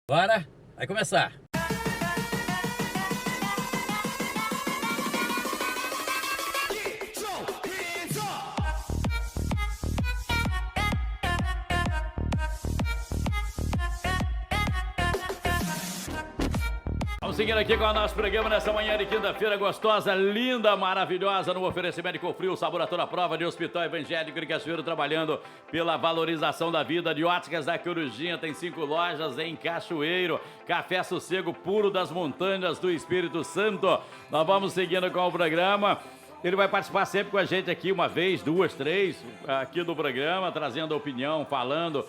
Bora, vai começar. Vamos seguindo aqui com o nosso programa nessa manhã de quinta-feira gostosa, linda, maravilhosa, no oferecimento de Cofrio, sabor a toda prova de Hospital Evangélico de Cachoeiro, trabalhando pela valorização da vida. De Óticas da Corujinha, tem 5 lojas em Cachoeiro. Café Sossego puro das montanhas do Espírito Santo. Nós vamos seguindo com o programa. Ele vai participar sempre com a gente aqui, uma vez, duas, três, aqui do programa, trazendo opinião, falando.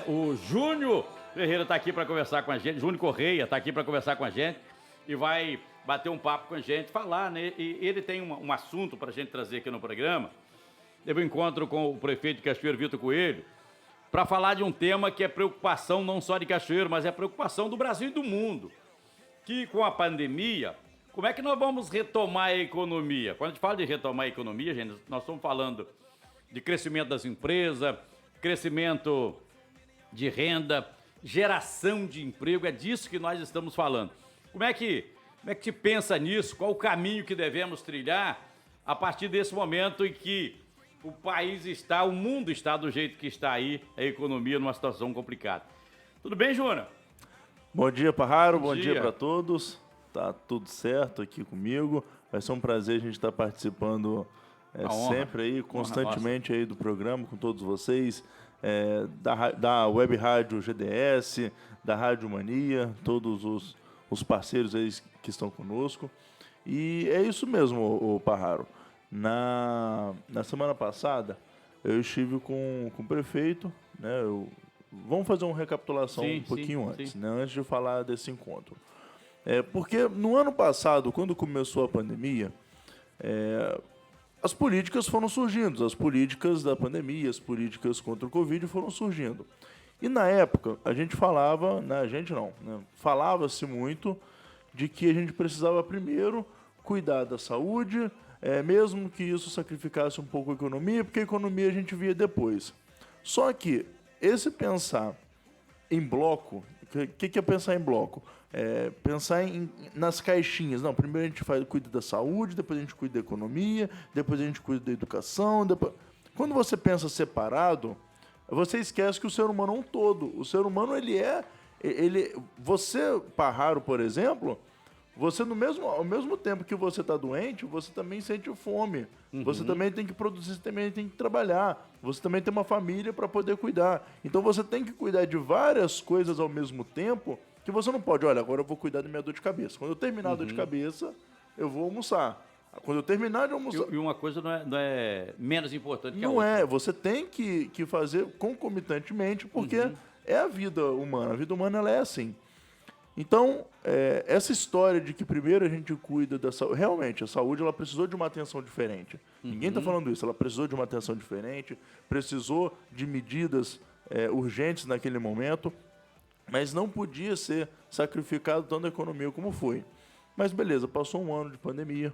O Júnior Ferreira está aqui para conversar com a gente, Júnior Correia está aqui para conversar com a gente e vai bater um papo com a gente, falar, né? E ele tem um assunto para a gente trazer aqui no programa. Teve um encontro com o prefeito de Cachoeiro, Vitor Coelho, para falar de um tema que é preocupação não só de Cachoeiro, mas é preocupação do Brasil e do mundo. Que com a pandemia, como é que nós vamos retomar a economia? Quando a gente fala de retomar a economia, gente, nós estamos falando de crescimento das empresas, crescimento de renda, geração de emprego, é disso que nós estamos falando. Como é que te pensa nisso? Qual o caminho que devemos trilhar a partir desse momento em que o país está, o mundo está do jeito que está aí, a economia numa situação complicada? Tudo bem, Júnior? Bom dia, Parraro, bom dia para todos. Tá tudo certo aqui comigo. Vai ser um prazer a gente estar participando sempre aí, constantemente aí do programa com todos vocês. Da Web Rádio GDS, da Rádio Mania, todos os parceiros aí que estão conosco. E é isso mesmo, o Parraro. Na semana passada, eu estive com o prefeito, né? Vamos fazer uma recapitulação antes, né? Antes de falar desse encontro. Porque no ano passado, quando começou a pandemia, as políticas foram surgindo, as políticas da pandemia, as políticas contra o Covid foram surgindo. E na época, a gente falava, falava-se muito de que a gente precisava primeiro cuidar da saúde, mesmo que isso sacrificasse um pouco a economia, porque a economia a gente via depois. Só que esse pensar em bloco, o que é pensar em bloco? Pensar nas caixinhas. Não, primeiro a gente cuida da saúde, depois a gente cuida da economia, depois a gente cuida da educação. Quando você pensa separado, você esquece que o ser humano é um todo. O ser humano, você, Parraro, por exemplo, você ao mesmo tempo que você está doente, você também sente fome. Uhum. Você também tem que produzir, você também tem que trabalhar. Você também tem uma família para poder cuidar. Então você tem que cuidar de várias coisas ao mesmo tempo, que você não pode, olha, agora eu vou cuidar da minha dor de cabeça. Quando eu terminar a dor de cabeça, eu vou almoçar. Quando eu terminar de almoçar... E uma coisa não é menos importante que a outra. Não é, você tem que fazer concomitantemente, porque é a vida humana. A vida humana, ela é assim. Então, essa história de que primeiro a gente cuida da saúde... Realmente, a saúde ela precisou de uma atenção diferente. Ninguém está falando isso. Ela precisou de uma atenção diferente, precisou de medidas urgentes naquele momento, mas não podia ser sacrificado tanto a economia como foi. Mas beleza, passou um ano de pandemia,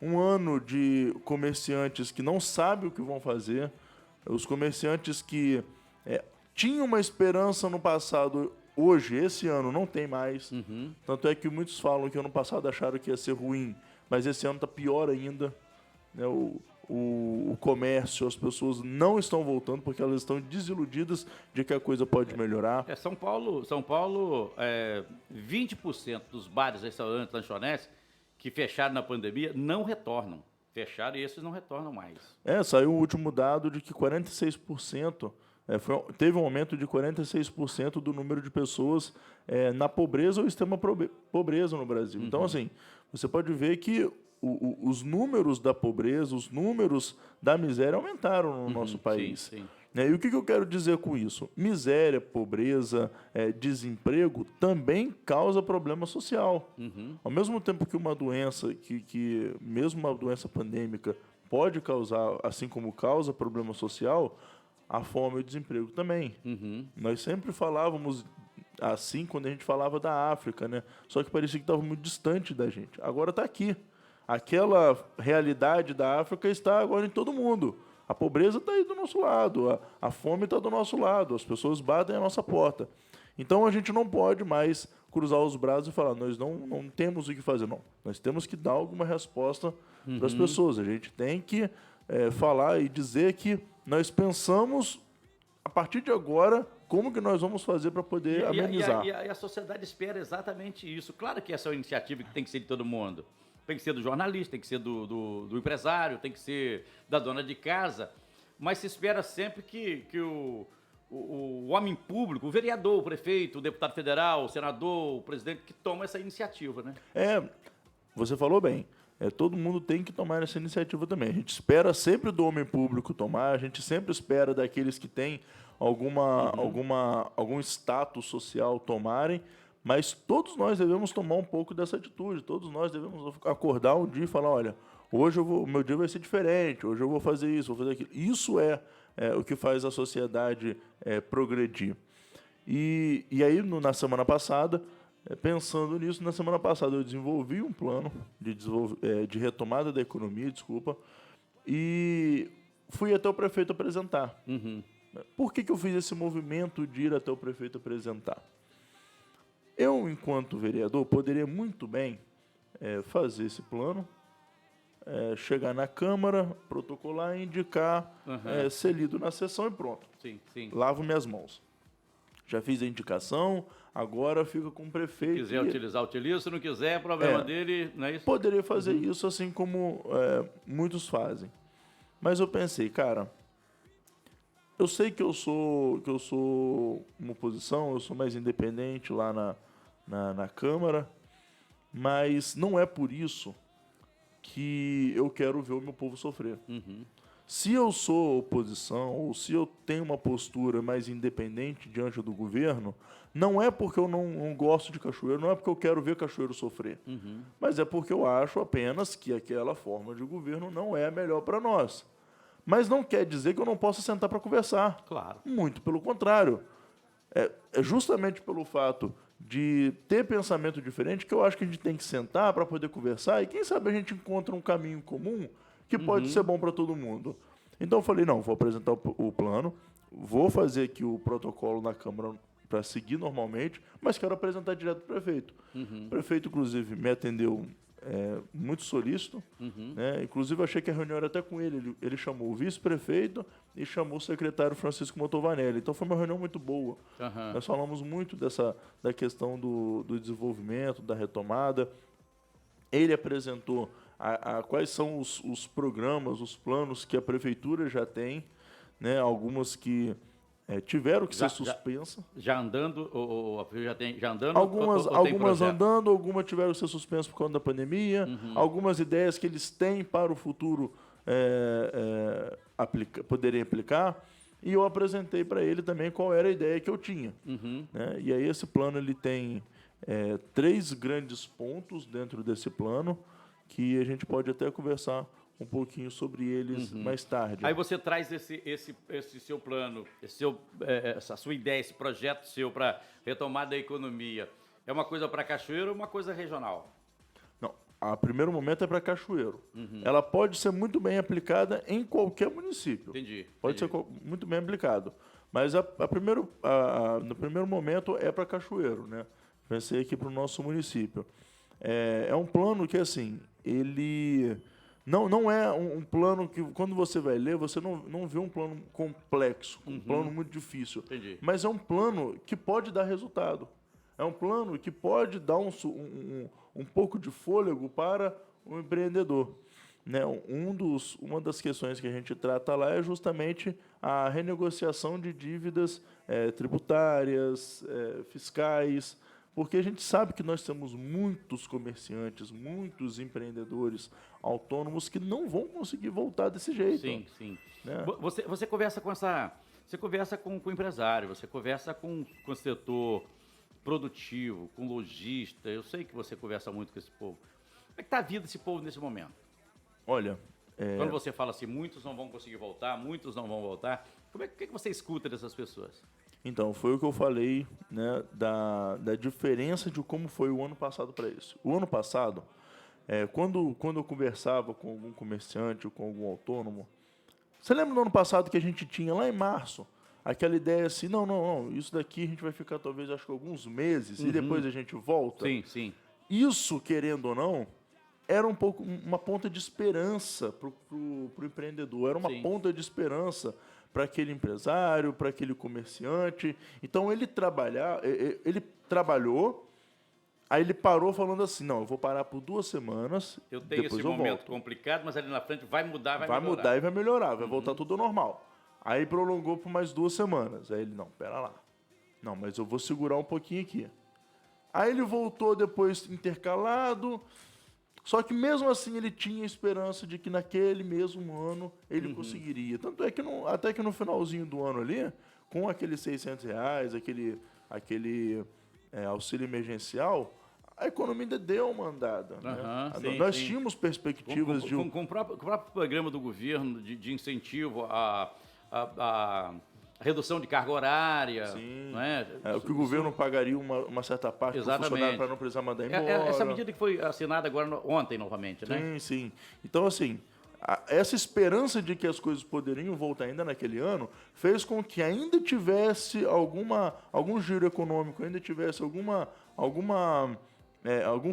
um ano de comerciantes que não sabem o que vão fazer, os comerciantes que tinham uma esperança no passado, hoje, esse ano, não tem mais. Tanto é que muitos falam que ano passado acharam que ia ser ruim, mas esse ano está pior ainda. Né? O comércio, as pessoas não estão voltando porque elas estão desiludidas de que a coisa pode melhorar. São Paulo, 20% dos bares, restaurantes, lanchonetes que fecharam na pandemia não retornam. Fecharam e esses não retornam mais. Saiu o último dado de que 46%, teve um aumento de 46% do número de pessoas na pobreza ou extrema pobreza no Brasil. Então, assim, você pode ver que os números da pobreza, os números da miséria aumentaram no nosso país. Sim. E o que eu quero dizer com isso? Miséria, pobreza, desemprego também causa problema social. Ao mesmo tempo que uma doença, que mesmo uma doença pandêmica pode causar, assim como causa problema social, a fome e o desemprego também. Nós sempre falávamos assim quando a gente falava da África, né? Só que parecia que estava muito distante da gente. Agora está aqui. Aquela realidade da África está agora em todo mundo. A pobreza está aí do nosso lado, a fome está do nosso lado, as pessoas batem a nossa porta. Então, a gente não pode mais cruzar os braços e falar, nós não temos o que fazer, não. Nós temos que dar alguma resposta para as pessoas. A gente tem que falar e dizer que nós pensamos, a partir de agora, como que nós vamos fazer para poder amenizar. E a sociedade espera exatamente isso. Claro que essa é uma iniciativa que tem que ser de todo mundo. Tem que ser do jornalista, tem que ser do empresário, tem que ser da dona de casa. Mas se espera sempre que o homem público, o vereador, o prefeito, o deputado federal, o senador, o presidente, que toma essa iniciativa, né? Você falou bem. Todo mundo tem que tomar essa iniciativa também. A gente espera sempre do homem público tomar, a gente sempre espera daqueles que têm algum status social tomarem, mas todos nós devemos tomar um pouco dessa atitude, todos nós devemos acordar um dia e falar, olha, hoje o meu dia vai ser diferente, hoje eu vou fazer isso, vou fazer aquilo. Isso é o que faz a sociedade progredir. E aí, na semana passada, pensando nisso, na semana passada eu desenvolvi um plano de retomada da economia, e fui até o prefeito apresentar. Por que eu fiz esse movimento de ir até o prefeito apresentar? Eu, enquanto vereador, poderia muito bem fazer esse plano, chegar na Câmara, protocolar, indicar, ser lido na sessão e pronto. Sim. Lavo minhas mãos. Já fiz a indicação, agora fica com o prefeito. Se quiser utilizar, utiliza. Se não quiser, problema dele, não é isso? Poderia fazer isso assim como muitos fazem. Mas eu pensei, cara, eu sei que eu sou uma oposição, eu sou mais independente lá na Câmara, mas não é por isso que eu quero ver o meu povo sofrer. Se eu sou oposição, ou se eu tenho uma postura mais independente diante do governo, não é porque eu não gosto de Cachoeiro, não é porque eu quero ver Cachoeiro sofrer, mas é porque eu acho apenas que aquela forma de governo não é a melhor para nós. Mas não quer dizer que eu não possa sentar para conversar. Claro. Muito pelo contrário. É justamente pelo fato de ter pensamento diferente que eu acho que a gente tem que sentar para poder conversar e quem sabe a gente encontra um caminho comum que pode ser bom para todo mundo. Então eu falei, não, vou apresentar o plano, vou fazer aqui o protocolo na Câmara para seguir normalmente, mas quero apresentar direto para o prefeito. O prefeito, inclusive, me atendeu muito solícito, né? Inclusive, eu achei que a reunião era até com ele. Ele chamou o vice-prefeito e chamou o secretário Francisco Motovanelli. Então, foi uma reunião muito boa. Nós falamos muito da questão do desenvolvimento, da retomada. Ele apresentou quais são os programas, os planos que a prefeitura já tem, né? Algumas que tiveram que ser suspensas. Já andando, já andando? Algumas andando, algumas tiveram que ser suspensas por conta da pandemia, algumas ideias que eles têm para o futuro poderem aplicar, e eu apresentei para ele também qual era a ideia que eu tinha. Né? E aí esse plano ele tem 3 grandes pontos dentro desse plano, que a gente pode até conversar um pouquinho sobre eles mais tarde. Aí você traz esse seu plano, essa sua ideia, esse projeto seu para retomada da economia. É uma coisa para Cachoeiro ou uma coisa regional? Não, a primeiro momento é para Cachoeiro. Ela pode ser muito bem aplicada em qualquer município. Entendi. Pode ser muito bem aplicado. Mas no primeiro momento é para Cachoeiro, né? Pensei aqui para o nosso município. É um plano que, assim, ele... Não é um plano que, quando você vai ler, você não vê um plano complexo, um plano muito difícil. Entendi. Mas é um plano que pode dar resultado. É um plano que pode dar um pouco de fôlego para o empreendedor. Né? Uma das questões que a gente trata lá é justamente a renegociação de dívidas tributárias, fiscais, porque a gente sabe que nós temos muitos comerciantes, muitos empreendedores autônomos que não vão conseguir voltar desse jeito. Sim. Né? Você conversa você conversa com o empresário, você conversa com o setor produtivo, com o lojista. Eu sei que você conversa muito com esse povo. Como é que está a vida desse povo nesse momento? Olha... Quando você fala assim, muitos não vão conseguir voltar, muitos não vão voltar, o que você escuta dessas pessoas? Então, foi o que eu falei, né, da diferença de como foi o ano passado para isso. O ano passado, quando eu conversava com algum comerciante ou com algum autônomo, você lembra do ano passado que a gente tinha lá em março aquela ideia assim, não, isso daqui a gente vai ficar talvez, acho que alguns meses, e depois a gente volta. Sim, sim. Isso, querendo ou não, era um pouco uma ponta de esperança para o empreendedor, era uma ponta de esperança para aquele empresário, para aquele comerciante. Então, ele trabalhou, aí ele parou falando assim, não, eu vou parar por 2 semanas, eu tenho depois esse momento complicado, mas ali na frente vai mudar, vai melhorar. Vai mudar e vai melhorar, vai voltar tudo ao normal. Aí prolongou por mais 2 semanas. Aí ele, não, pera lá. Não, mas eu vou segurar um pouquinho aqui. Aí ele voltou depois intercalado, só que mesmo assim ele tinha esperança de que naquele mesmo ano ele conseguiria. Tanto é que até que no finalzinho do ano ali, com aqueles R$600, aquele auxílio emergencial, a economia ainda deu uma andada. Né? Nós tínhamos perspectivas de... Com o próprio programa do governo de incentivo à redução de carga horária. Sim. Não é? O que o governo pagaria uma certa parte do funcionário para não precisar mandar embora. Essa medida que foi assinada agora ontem novamente, né? Sim. Então, assim, essa esperança de que as coisas poderiam voltar ainda naquele ano fez com que ainda tivesse algum giro econômico, ainda tivesse algum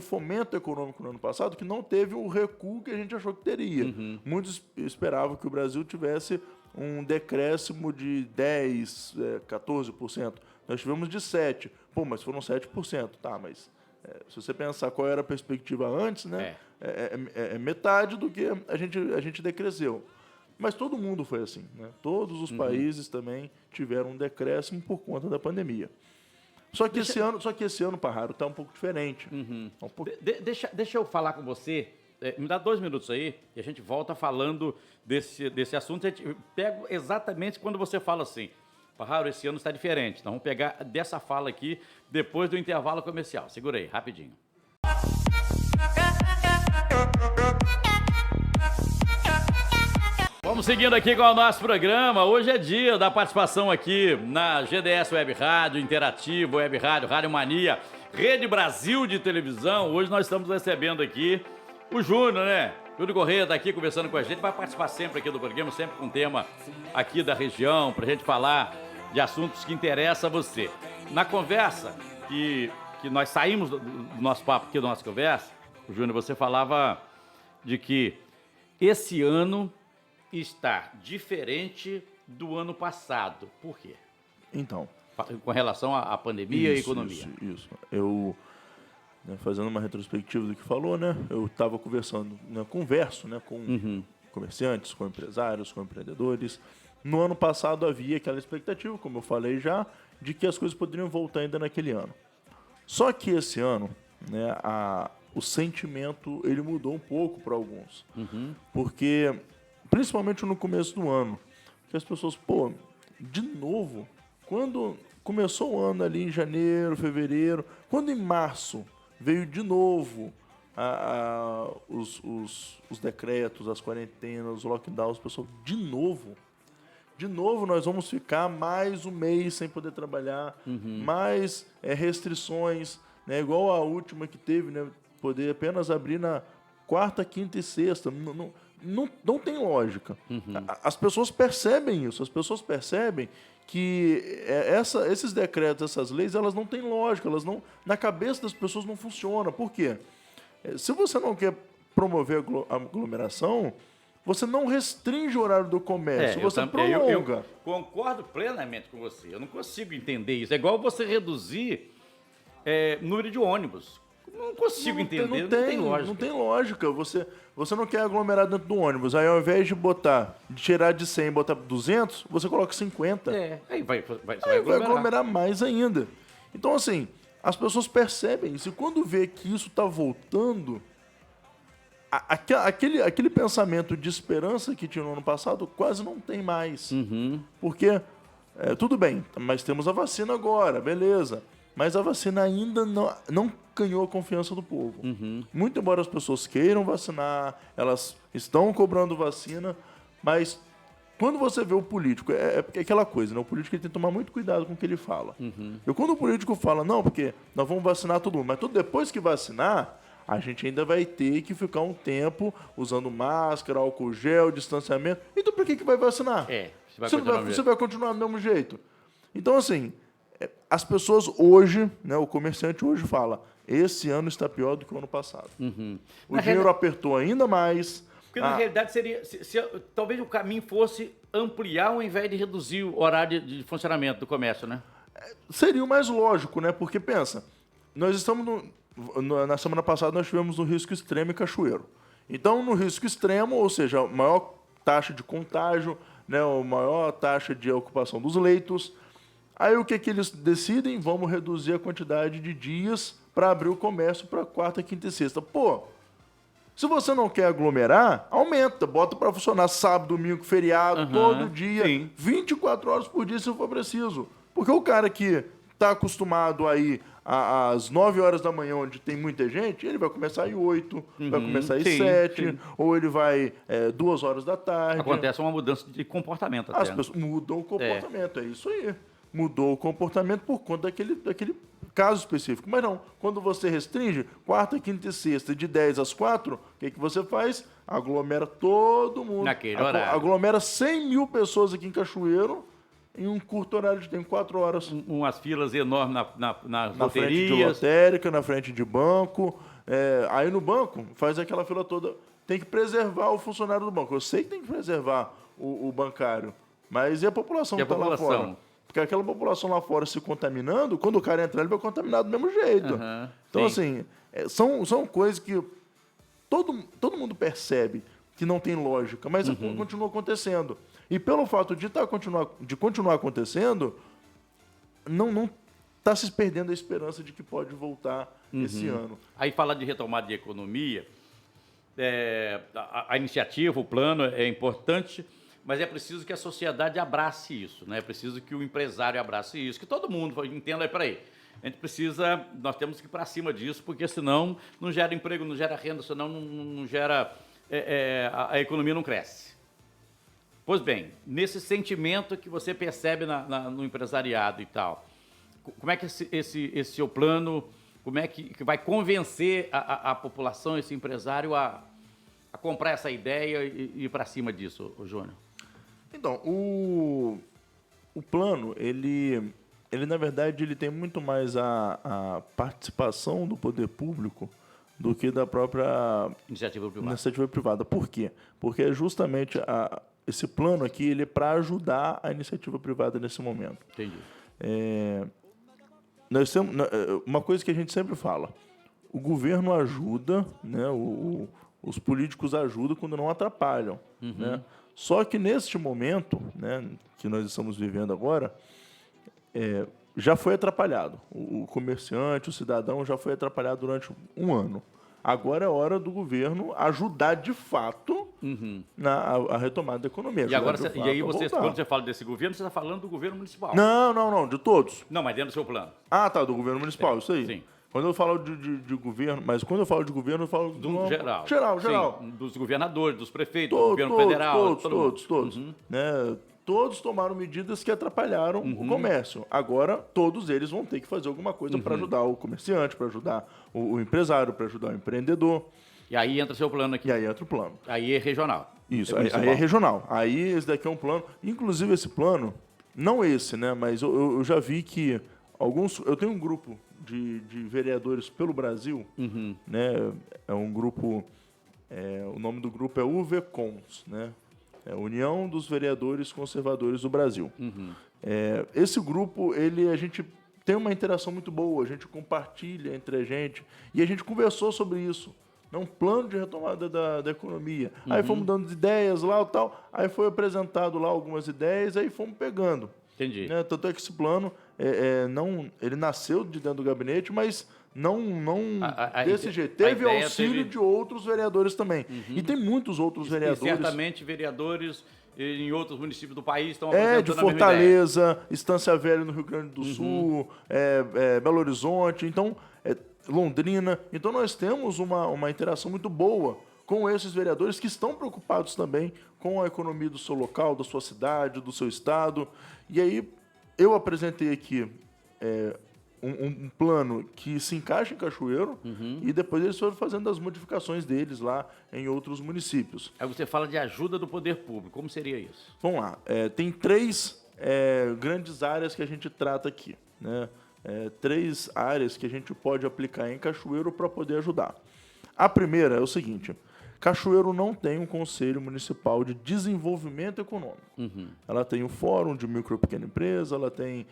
fomento econômico no ano passado que não teve o recuo que a gente achou que teria. Muitos esperavam que o Brasil tivesse um decréscimo de 10%, 14%. Nós tivemos de 7%. Pô, mas foram 7%. Tá, mas se você pensar qual era a perspectiva antes, né, é metade do que a gente decresceu. Mas todo mundo foi assim. Né? Todos os países também tiveram um decréscimo por conta da pandemia. Só que esse ano, Parraro, está um pouco diferente. Deixa eu falar com você. Me dá 2 minutos aí e a gente volta falando desse assunto. A gente pega exatamente quando você fala assim, Parraro, esse ano está diferente. Então vamos pegar dessa fala aqui depois do intervalo comercial. Segura aí, rapidinho. Vamos seguindo aqui com o nosso programa. Hoje é dia da participação aqui na GDS Web Rádio, Interativo, Web Rádio, Rádio Mania, Rede Brasil de televisão. Hoje nós estamos recebendo aqui o Júnior, né? Júnior Correia está aqui conversando com a gente, vai participar sempre aqui do programa, sempre com um tema aqui da região, para a gente falar de assuntos que interessam a você. Na conversa que nós saímos do nosso papo aqui, da nossa conversa, Júnior, você falava de que esse ano está diferente do ano passado. Por quê? Então, com relação à pandemia e economia. Isso. Eu, fazendo uma retrospectiva do que falou, né? Eu estava converso, né, com comerciantes, com empresários, com empreendedores. No ano passado havia aquela expectativa, como eu falei já, de que as coisas poderiam voltar ainda naquele ano. Só que esse ano, né, o sentimento ele mudou um pouco para alguns. Porque, principalmente no começo do ano, que as pessoas, de novo, quando começou o ano ali em janeiro, fevereiro, quando em março veio de novo os decretos, as quarentenas, os lockdowns, pessoal, de novo nós vamos ficar mais um mês sem poder trabalhar, mais restrições, né, igual a última que teve, né, poder apenas abrir na quarta, quinta e sexta. Não tem lógica. As pessoas percebem isso, as pessoas percebem que esses decretos, essas leis, elas não têm lógica, na cabeça das pessoas não funcionam. Por quê? Se você não quer promover a aglomeração, você não restringe o horário do comércio, você prolonga. Eu concordo plenamente com você, eu não consigo entender isso. É igual você reduzir número de ônibus. Não consigo entender, não tem lógica. Não tem lógica. Você não quer aglomerar dentro do ônibus, aí ao invés de tirar de 100 e botar 200, você coloca 50. Aí vai aglomerar mais ainda. Então, assim, as pessoas percebem isso. E quando vê que isso está voltando, aquele pensamento de esperança que tinha no ano passado quase não tem mais. Porque, tudo bem, mas temos a vacina agora, beleza. Mas a vacina ainda não ganhou a confiança do povo. Muito embora as pessoas queiram vacinar, elas estão cobrando vacina, mas quando você vê o político, é aquela coisa, né? O político ele tem que tomar muito cuidado com o que ele fala. E quando o político fala, não, porque nós vamos vacinar todo mundo, mas depois que vacinar, a gente ainda vai ter que ficar um tempo usando máscara, álcool gel, distanciamento. Então por que vai vacinar? você vai continuar do mesmo jeito. Então, assim, as pessoas hoje, né, o comerciante hoje fala, esse ano está pior do que o ano passado. O dinheiro apertou ainda mais. Porque, na realidade, seria talvez o caminho fosse ampliar ao invés de reduzir o horário de funcionamento do comércio, né? Seria o mais lógico, né? Porque, pensa, nós estamos na semana passada nós tivemos no risco extremo em Cachoeiro. Então, no risco extremo, ou seja, a maior taxa de contágio, né, a maior taxa de ocupação dos leitos. Aí o que eles decidem? Vamos reduzir a quantidade de dias para abrir o comércio para quarta, quinta e sexta. Pô, se você não quer aglomerar, aumenta, bota para funcionar sábado, domingo, feriado, todo dia, sim. 24 horas por dia se for preciso. Porque o cara que está acostumado a ir às 9 horas da manhã, onde tem muita gente, ele vai começar às 8, vai começar às 7, ou ele vai 2 horas da tarde. Acontece uma mudança de comportamento até. As pessoas mudam o comportamento, é isso aí. Mudou o comportamento por conta daquele caso específico. Mas não, quando você restringe, quarta, quinta e sexta, de 10 às 4, o que você faz? Aglomera todo mundo. Naquele horário. Aglomera 100 mil pessoas aqui em Cachoeiro, em um curto horário de tempo, 4 horas. Umas filas enormes nas na frente de lotérica, na frente de banco. Aí no banco, faz aquela fila toda. Tem que preservar o funcionário do banco. Eu sei que tem que preservar o bancário, mas e a população que está lá fora? Porque aquela população lá fora se contaminando, quando o cara entrar, ele vai contaminar do mesmo jeito. Então, assim, são coisas que todo mundo percebe que não tem lógica, mas continua acontecendo. E pelo fato de continuar acontecendo, não está se perdendo a esperança de que pode voltar esse ano. Aí falar de retomada de economia, a iniciativa, o plano é importante, mas é preciso que a sociedade abrace isso, né? É preciso que o empresário abrace isso, que todo mundo entenda, peraí, nós temos que ir para cima disso, porque senão não gera emprego, não gera renda, senão não gera, a economia não cresce. Pois bem, nesse sentimento que você percebe no empresariado e tal, como é que esse seu plano, como é que vai convencer a população, esse empresário, a comprar essa ideia e ir para cima disso, Júnior? Então, o plano, ele na verdade, ele tem muito mais a participação do poder público do que da própria iniciativa privada. Por quê? Porque é justamente esse plano aqui, ele é para ajudar a iniciativa privada nesse momento. Entendi. Nós temos uma coisa que a gente sempre fala, o governo ajuda, né, os políticos ajudam quando não atrapalham. Né? Só que neste momento, né, que nós estamos vivendo agora, já foi atrapalhado. O comerciante, o cidadão já foi atrapalhado durante um ano. Agora é hora do governo ajudar de fato a retomada da economia. E agora, quando você fala desse governo, você está falando do governo municipal? Não, de todos. Não, mas dentro do seu plano. Ah, tá, do governo municipal, isso aí. Sim. Quando eu falo de governo, mas quando eu falo de governo, eu falo do geral. Geral. Sim, dos governadores, dos prefeitos, do governo federal. Todos. Né? Todos tomaram medidas que atrapalharam o comércio. Agora, todos eles vão ter que fazer alguma coisa para ajudar o comerciante, para ajudar o empresário, para ajudar o empreendedor. E aí entra seu plano aqui. E aí entra o plano. Aí é regional. Isso, aí é regional. Aí esse daqui é um plano. Inclusive esse plano, não esse, né? Mas eu já vi que eu tenho um grupo de vereadores pelo Brasil, né? É um grupo, o nome do grupo é UVCONS, né? É União dos Vereadores Conservadores do Brasil. Esse grupo, a gente tem uma interação muito boa, a gente compartilha entre a gente, e a gente conversou sobre isso. É um plano de retomada da economia. Aí fomos dando ideias lá e tal, aí foi apresentado lá algumas ideias, aí fomos pegando. Entendi. Né? Tanto é que esse plano, ele nasceu de dentro do gabinete, mas não desse jeito. Teve auxílio de outros vereadores também. E tem muitos outros vereadores. E certamente vereadores em outros municípios do país estão apresentando de Fortaleza, Estância Velha no Rio Grande do Sul, Belo Horizonte, então, Londrina. Então nós temos uma interação muito boa com esses vereadores que estão preocupados também com a economia do seu local, da sua cidade, do seu estado. E aí eu apresentei aqui um plano que se encaixa em Cachoeiro e depois eles foram fazendo as modificações deles lá em outros municípios. Aí você fala de ajuda do poder público, como seria isso? Vamos lá, tem 3 grandes áreas que a gente trata aqui, né? 3 áreas que a gente pode aplicar em Cachoeiro para poder ajudar. A primeira é o seguinte: Cachoeiro não tem um Conselho Municipal de Desenvolvimento Econômico. Ela tem o Fórum de Micro e Pequena Empresa, ela tem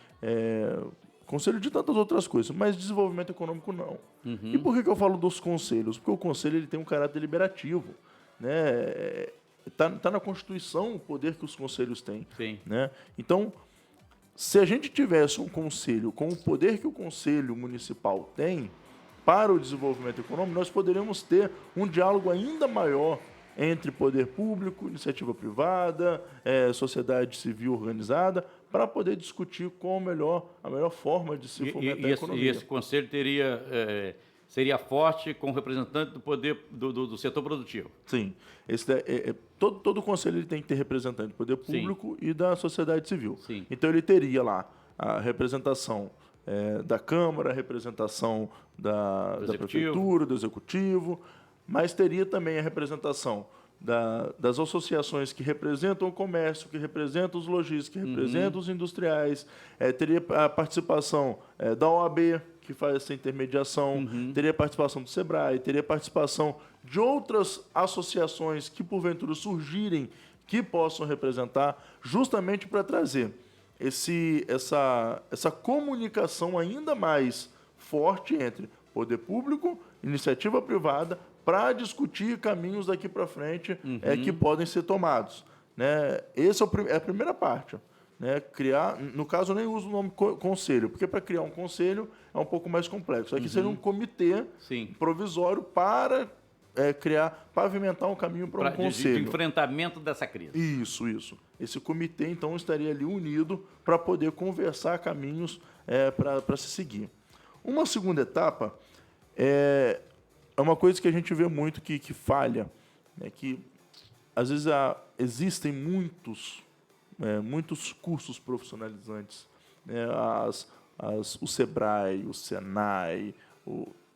conselho de tantas outras coisas, mas desenvolvimento econômico não. E por que eu falo dos conselhos? Porque o conselho ele tem um caráter deliberativo, né? Tá na Constituição o poder que os conselhos têm. Sim. Né? Então, se a gente tivesse um conselho com o poder que o Conselho Municipal tem para o desenvolvimento econômico, nós poderíamos ter um diálogo ainda maior entre poder público, iniciativa privada, sociedade civil organizada, para poder discutir qual a melhor forma de se fomentar a economia. E esse conselho seria forte com representante do poder do setor produtivo? Sim. Todo conselho ele tem que ter representante do poder público e da sociedade civil. Sim. Então ele teria lá a representação da Câmara, a representação da Prefeitura, do Executivo, mas teria também a representação das associações que representam o comércio, que representam os lojistas, que representam os industriais, teria a participação da OAB, que faz essa intermediação, teria a participação do SEBRAE, teria a participação de outras associações que, porventura, surgirem, que possam representar, justamente para trazer essa comunicação ainda mais forte entre poder público, iniciativa privada, para discutir caminhos daqui para frente que podem ser tomados. Né? Essa é a primeira parte. Né? Criar, no caso, eu nem uso o nome conselho, porque para criar um conselho é um pouco mais complexo. Aqui seria um comitê provisório para pavimentar um caminho para um conselho. De enfrentamento dessa crise. Isso. Esse comitê, então, estaria ali unido para poder conversar caminhos para se seguir. Uma segunda etapa é uma coisa que a gente vê muito que falha, né? Que, às vezes, existem muitos cursos profissionalizantes, né? O SEBRAE, o SENAI,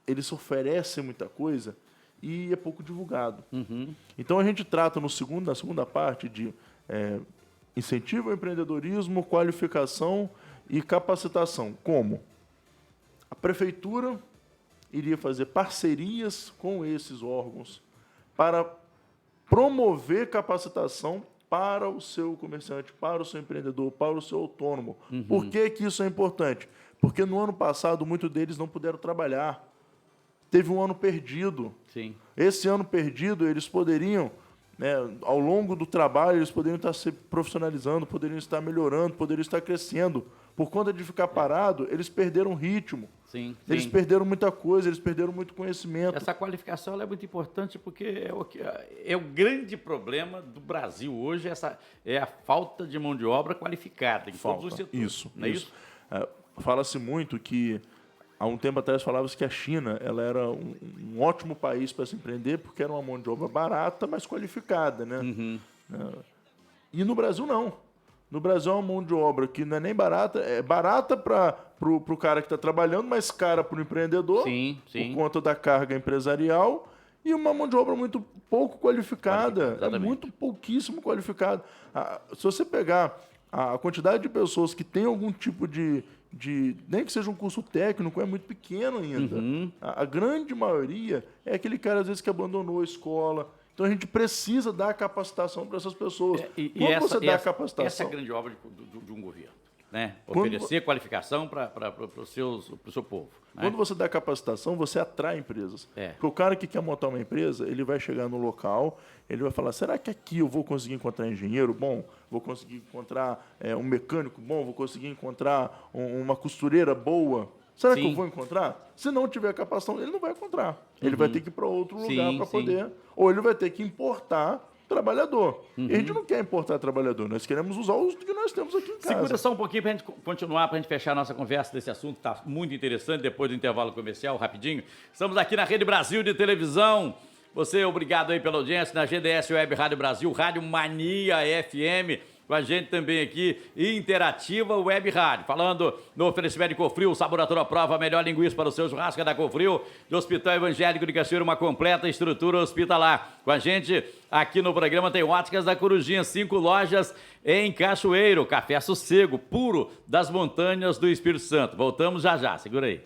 eles oferecem muita coisa e é pouco divulgado. Então, a gente trata na segunda parte de incentivo ao empreendedorismo, qualificação e capacitação. Como? A prefeitura iria fazer parcerias com esses órgãos para promover capacitação para o seu comerciante, para o seu empreendedor, para o seu autônomo. Por que isso é importante? Porque no ano passado, muitos deles não puderam trabalhar. Teve um ano perdido. Sim. Esse ano perdido, eles poderiam, né, ao longo do trabalho, eles poderiam estar se profissionalizando, poderiam estar melhorando, poderiam estar crescendo. Por conta de ficar parado, eles perderam ritmo. Eles perderam muita coisa, eles perderam muito conhecimento. Essa qualificação ela é muito importante porque é o grande problema do Brasil hoje, é a falta de mão de obra qualificada em todos os setores. Isso. Não é isso? Fala-se muito que, há um tempo atrás, falava-se que a China ela era um ótimo país para se empreender porque era uma mão de obra barata, mas qualificada. Né? E no Brasil, não. No Brasil é uma mão de obra que não é nem barata, é barata para o cara que está trabalhando, mas cara para o empreendedor, por conta da carga empresarial, e uma mão de obra muito pouco qualificada, muito pouquíssimo qualificada. Se você pegar a quantidade de pessoas que têm algum tipo de nem que seja um curso técnico, é muito pequeno ainda. A grande maioria é aquele cara, às vezes, que abandonou a escola. Então, a gente precisa dar capacitação para essas pessoas. Quando você dá capacitação... Essa é a grande obra de um governo. Né? Oferecer qualificação para o seu povo. Né? Quando você dá capacitação, você atrai empresas. Porque o cara que quer montar uma empresa, ele vai chegar no local, ele vai falar, será que aqui eu vou conseguir encontrar engenheiro bom? Vou conseguir encontrar um mecânico bom? Vou conseguir encontrar uma costureira boa? Será que eu vou encontrar? Se não tiver capacitação, ele não vai encontrar. Ele vai ter que ir para outro lugar para poder... Ou ele vai ter que importar trabalhador. E a gente não quer importar trabalhador, nós queremos usar os que nós temos aqui em casa. Segura só um pouquinho para a gente continuar, para a gente fechar a nossa conversa desse assunto, que está muito interessante, depois do intervalo comercial, rapidinho. Estamos aqui na Rede Brasil de Televisão. Você, obrigado aí pela audiência, na GDS Web Rádio Brasil, Rádio Mania FM, Com a gente também aqui, Interativa Web Rádio. Falando no oferecimento de Cofrio, Saboratório à Prova, a melhor linguiça para o seu churrasco é da Cofrio, do Hospital Evangélico de Cachoeira, uma completa estrutura hospitalar. Com a gente aqui no programa tem Óticas da Corujinha, 5 lojas em Cachoeiro, café sossego, puro das montanhas do Espírito Santo. Voltamos já já, segura aí.